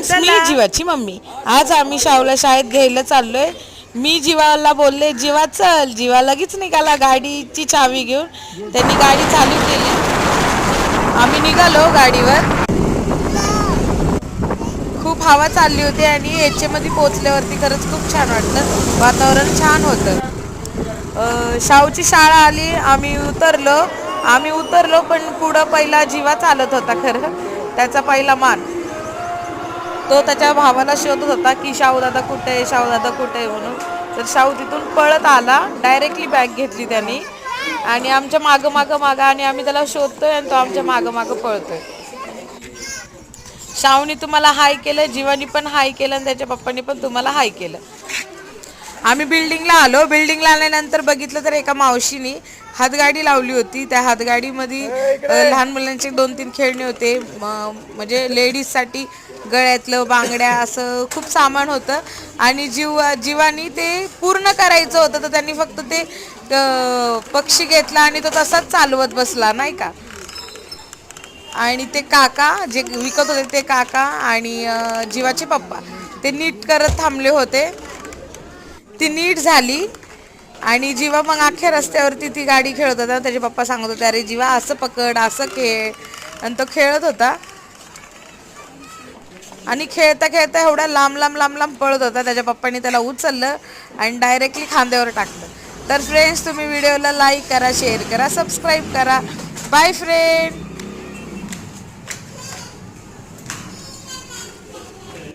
Friends, मी जीवाची mummy. आज आम्ही शावला शाळेत घ्यायला चाललोय. मी जीवाला बोलले, जीवा चल. जीवा लगेच निघाला गाडीची चावी घेऊन. त्यांनी गाडी चालू केली. आम्ही निघालो गाडीवर. खूप हवा चालली होती आणि याच्यामध्ये पोचल्यावरती खरंच खूप छान वाटलं. वातावरण छान होतं. शावची शाळा आली. आम्ही उतरलो पण पुढं पहिला जीवा चालत होता. खरं त्याचा पहिला मान. तो त्याच्या भावाला शोधत होता की शाहूदादा कुठे आहे, शाहूदादा कुठे आहे म्हणून. तर शाहू तिथून पळत आला. डायरेक्टली बॅग घेतली त्यांनी आणि आमच्या मागं आणि आम्ही त्याला शोधतोय आणि तो आमच्या मागं पळतोय. शाहूनी तुम्हाला हाय केलं, जीवानी पण हाय केलं आणि त्याच्या पप्पांनी पण तुम्हाला हाय केलं. आम्ही बिल्डिंगला आलो. बिल्डिंगला आल्यानंतर बघितलं तर एका मावशीनी हातगाडी लावली होती. त्या हातगाडीमध्ये लहान मुलांचे 2-3 खेळणे होते. म्हणजे लेडीजसाठी गळ्यातलं, बांगड्या असं खूप सामान होतं. आणि जीवानी ते पूर्ण करायचं होतं तर त्यांनी फक्त ते पक्षी घेतला आणि तो तसाच चालवत बसला नाही का. आणि ते काका जे विकत होते ते काका आणि जीवाचे पप्पा ते नीट करत थांबले होते. ती नीट झाली आणि जीवा मग अख्ख्या रस्त्यावरती ती गाडी खेळत होता. त्याचे पप्पा सांगत होते, अरे जीवा असं पकड, असं खेळ. आणि तो खेळत होता आणि खेळता खेळता एवढा लांब पळत होता. त्याच्या पप्पांनी त्याला उचललं आणि डायरेक्टली खांद्यावर टाकलं. तर फ्रेंड्स, तुम्ही व्हिडिओला लाईक करा, शेअर करा, सबस्क्राईब करा. Bye friend.